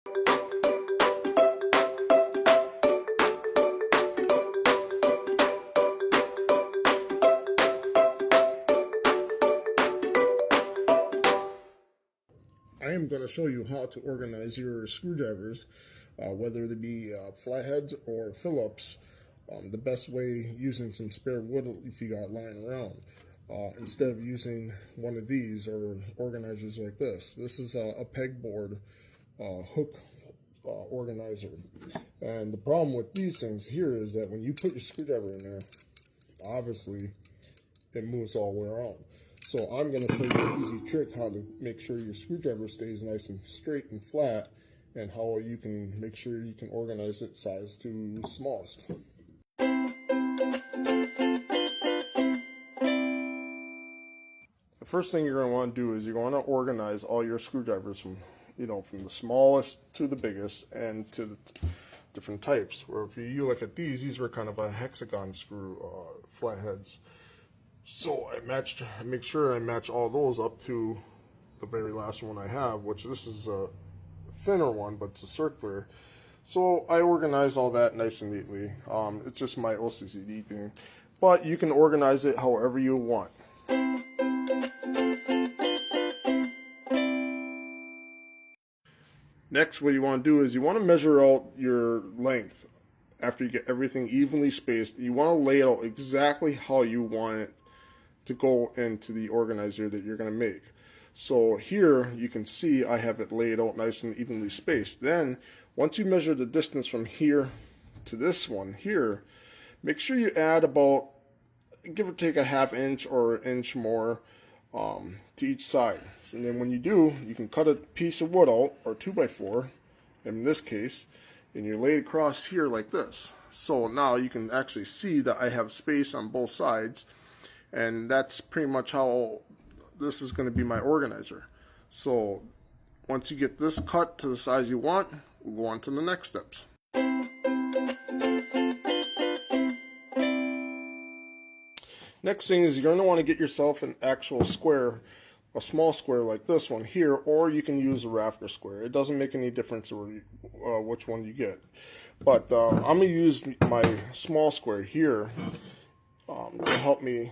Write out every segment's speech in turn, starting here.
I am going to show you how to organize your screwdrivers, whether they be flatheads or Phillips. The best way, using some spare wood if you got lying around, instead of using one of these or organizers like this. This is a pegboard hook organizer. And the problem with these things here is that when you put your screwdriver in there, obviously it moves all the way around. So I'm going to show you an easy trick how to make sure your screwdriver stays nice and straight and flat, and how you can make sure you can organize it size to smallest. The first thing you're going to want to do is you're going to organize all your screwdrivers from the smallest to the biggest and to the different types. Where if you look at these were kind of a hexagon screw flatheads. So I make sure I match all those up to the very last one I have, which this is a thinner one, but it's a circular. So I organize all that nice and neatly. It's just my OCD thing, but you can organize it however you want. Next, what you want to do is you want to measure out your length. After you get everything evenly spaced, you want to lay it out exactly how you want it to go into the organizer that you're going to make. So here you can see I have it laid out nice and evenly spaced. Then once you measure the distance from here to this one here, make sure you add about, give or take, a ½ inch or an inch more to each side. And then when you do, you can cut a piece of wood out, or 2x4 in this case, and you lay it across here like this. So now you can actually see that I have space on both sides. And that's pretty much how this is going to be my organizer. So once you get this cut to the size you want, we'll go on to the next steps. Next thing is you're going to want to get yourself an actual square, a small square like this one here, or you can use a rafter square. It doesn't make any difference which one you get. But I'm going to use my small square here to help me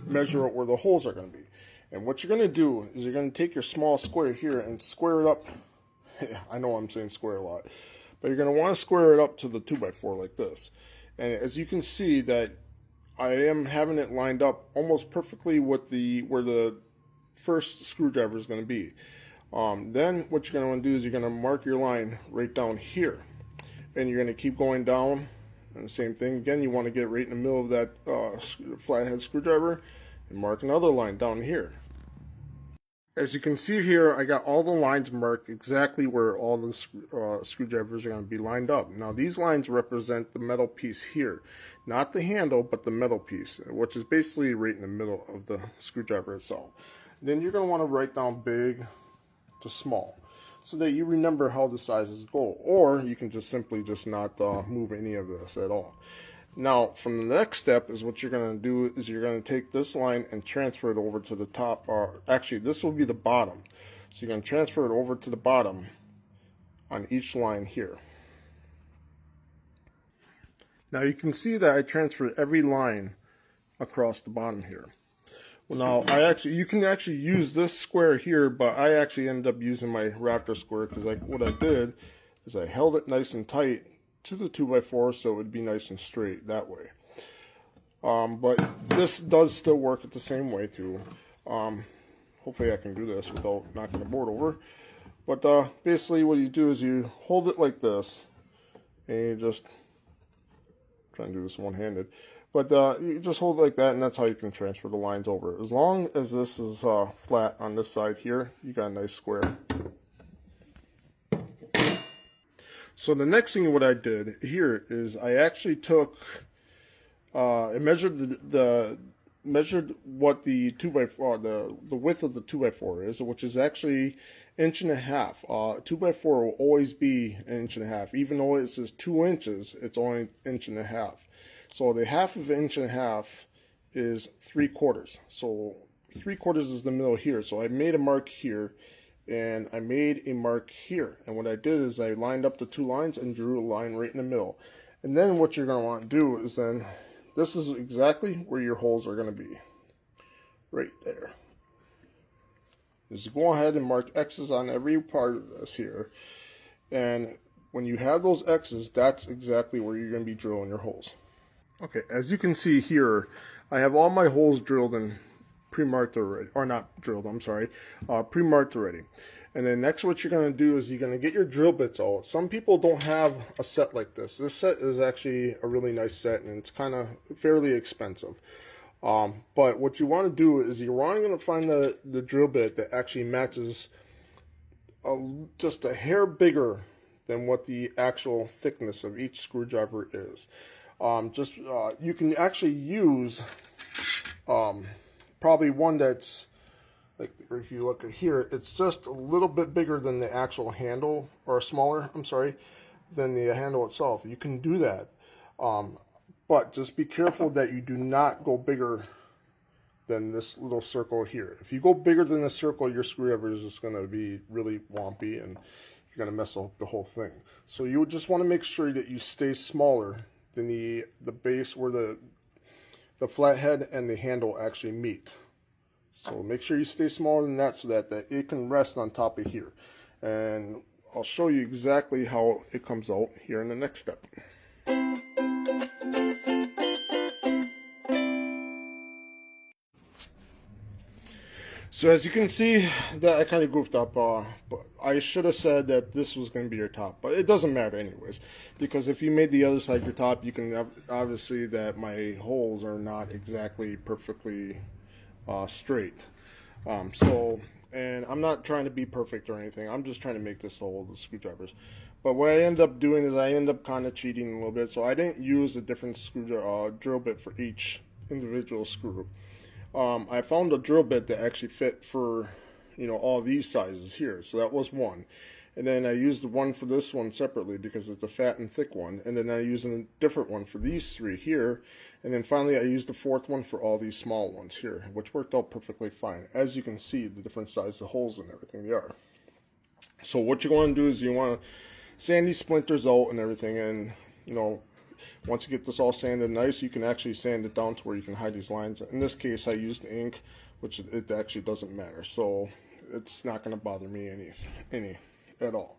measure out where the holes are going to be. And what you're going to do is you're going to take your small square here and square it up. I know I'm saying square a lot, but you're going to want to square it up to the 2x4 like this. And as you can see that I am having it lined up almost perfectly with where the first screwdriver is going to be. Then what you're going to want to do is you're going to mark your line right down here, and you're going to keep going down. And the same thing again, you want to get right in the middle of that flathead screwdriver and mark another line down here. As you can see here, I got all the lines marked exactly where all the screwdrivers are going to be lined up. Now these lines represent the metal piece here, not the handle, but the metal piece, which is basically right in the middle of the screwdriver itself. And then you're going to want to write down big to small, so that you remember how the sizes go, or you can just simply not move any of this at all. Now from the next step is what you're going to do is you're going to take this line and transfer it over to the top, or actually this will be the bottom. So you're going to transfer it over to the bottom on each line here. Now you can see that I transferred every line across the bottom here. Well, now you can actually use this square here, but I actually ended up using my rafter square because what I did is I held it nice and tight to the 2x4 so it would be nice and straight that way. But this does still work the same way too. Hopefully I can do this without knocking the board over. But basically what you do is you hold it like this, and you just try and do this one-handed. But you just hold it like that, and that's how you can transfer the lines over. As long as this is flat on this side here, you got a nice square. So the next thing what I did here is I actually took, I measured measured what the 2x4, the width of the 2x4 is, which is actually 1.5 inches. 2x4 will always be 1.5 inches, even though it says 2 inches. It's only 1.5 inches. So the 1/2 inch is 3/4. So 3/4 is the middle here. So I made a mark here, and I made a mark here. And what I did is I lined up the two lines and drew a line right in the middle. And then what you're going to want to do is then, this is exactly where your holes are going to be. Right there. Is go ahead and mark X's on every part of this here. And when you have those X's, that's exactly where you're going to be drilling your holes. Okay, as you can see here, I have all my holes drilled and pre-marked already, or not drilled, I'm sorry, pre-marked already. And then next what you're going to do is you're going to get your drill bits out. Some people don't have a set like this. This set is actually a really nice set, and it's kind of fairly expensive. But what you want to do is you're going to find the drill bit that actually matches just a hair bigger than what the actual thickness of each screwdriver is. You can actually use probably one that's, like if you look at here, it's just a little bit bigger than the actual handle, or smaller, I'm sorry, than the handle itself. You can do that. But just be careful that you do not go bigger than this little circle here. If you go bigger than the circle, your screwdriver is just going to be really wompy and you're going to mess up the whole thing. So you would just want to make sure that you stay smaller than the base where the flathead and the handle actually meet. So make sure you stay smaller than that so that it can rest on top of here. And I'll show you exactly how it comes out here in the next step. So as you can see, that I kind of goofed up. But I should have said that this was going to be your top, but it doesn't matter anyways, because if you made the other side your top, you can obviously that my holes are not exactly perfectly straight. And I'm not trying to be perfect or anything. I'm just trying to make this hold the screwdrivers. But what I end up doing is I end up kind of cheating a little bit. So I didn't use a different drill bit for each individual screw. I found a drill bit that actually fit for, all these sizes here. So that was one. And then I used the one for this one separately because it's the fat and thick one. And then I used a different one for these three here. And then finally I used the fourth one for all these small ones here, which worked out perfectly fine. As you can see, the different size of holes and everything they are. So what you want to do is you want to sand these splinters out and everything. And, once you get this all sanded nice, you can actually sand it down to where you can hide these lines. In this case, I used ink, which it actually doesn't matter. So it's not going to bother me any at all.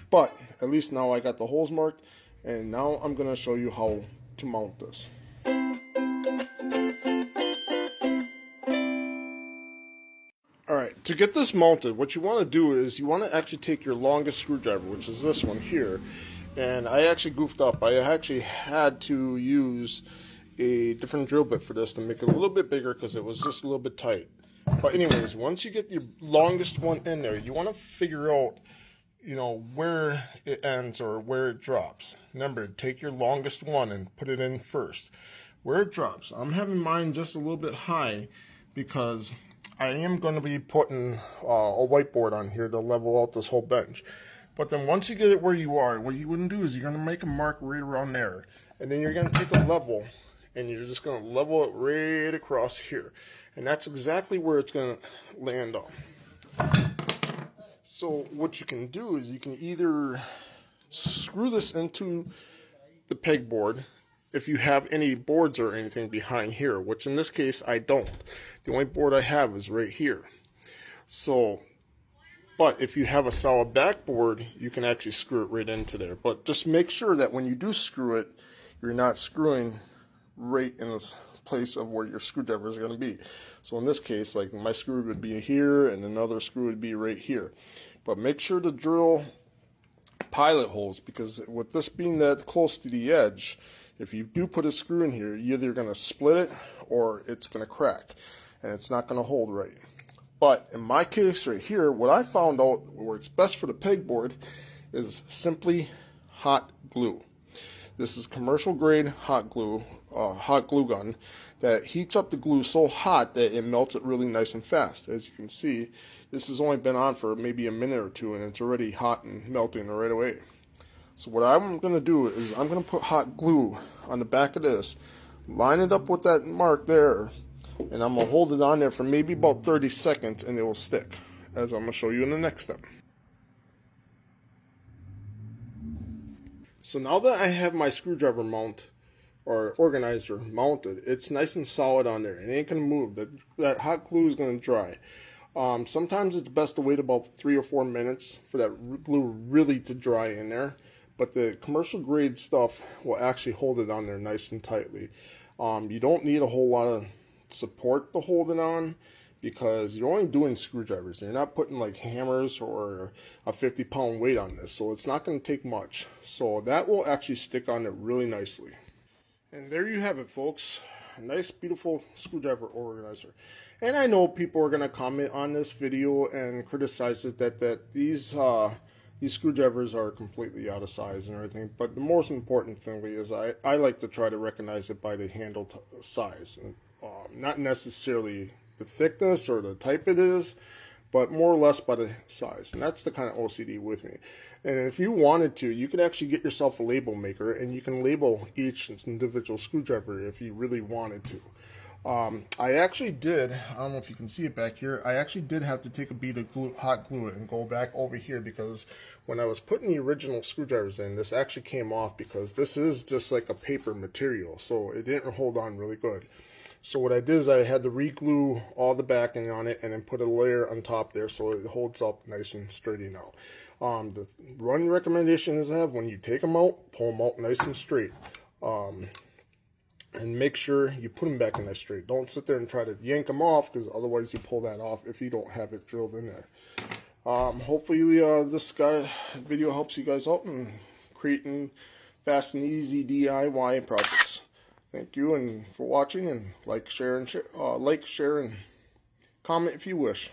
But at least now I got the holes marked, and now I'm going to show you how to mount this. Alright, to get this mounted, what you want to do is you want to actually take your longest screwdriver, which is this one here. And I actually goofed up. I actually had to use a different drill bit for this to make it a little bit bigger because it was just a little bit tight. But anyways, once you get your longest one in there, you want to figure out, where it ends or where it drops. Remember, take your longest one and put it in first. Where it drops, I'm having mine just a little bit high because I am going to be putting a whiteboard on here to level out this whole bench. But then once you get it where you are, what you wouldn't do is you're going to make a mark right around there. And then you're going to take a level, and you're just going to level it right across here. And that's exactly where it's going to land on. So what you can do is you can either screw this into the pegboard if you have any boards or anything behind here, which in this case I don't. The only board I have is right here. But if you have a solid backboard, you can actually screw it right into there. But just make sure that when you do screw it, you're not screwing right in this place of where your screwdriver is going to be. So in this case, like my screw would be here and another screw would be right here. But make sure to drill pilot holes, because with this being that close to the edge, if you do put a screw in here, you're either going to split it or it's going to crack and it's not going to hold right. But in my case right here, what I found out where it's best for the pegboard is simply hot glue. This is commercial grade hot glue gun that heats up the glue so hot that it melts it really nice and fast. As you can see, this has only been on for maybe a minute or two and it's already hot and melting right away. So what I'm going to do is I'm going to put hot glue on the back of this, line it up with that mark there, and I'm going to hold it on there for maybe about 30 seconds and it will stick. as I'm going to show you in the next step. So now that I have my screwdriver mount or organizer mounted, it's nice and solid on there. It ain't going to move. That hot glue is going to dry. Sometimes it's best to wait about 3 or 4 minutes for that glue really to dry in there. But the commercial grade stuff will actually hold it on there nice and tightly. You don't need a whole lot of support to hold it on because you're only doing screwdrivers. You're not putting like hammers or a 50-pound weight on this. So it's not going to take much. So that will actually stick on it really nicely. And there you have it, folks. A nice, beautiful screwdriver organizer. And I know people are going to comment on this video and criticize it that these screwdrivers are completely out of size and everything. But the most important thing is I like to try to recognize it by the handle size. And, not necessarily the thickness or the type it is, but more or less by the size. And that's the kind of OCD with me. And if you wanted to, you could actually get yourself a label maker and you can label each individual screwdriver if you really wanted to. I actually did, I don't know if you can see it back here, I actually did have to take a bead of glue, hot glue it and go back over here because when I was putting the original screwdrivers in, this actually came off because this is just like a paper material, so it didn't hold on really good. So what I did is I had to re-glue all the backing on it and then put a layer on top there so it holds up nice and sturdy now. The running recommendation is when you take them out, pull them out nice and straight. And make sure you put them back in there straight. Don't sit there and try to yank them off because otherwise you pull that off if you don't have it drilled in there. Hopefully this video helps you guys out in creating fast and easy DIY projects. Thank you and for watching, and like, share, and comment if you wish.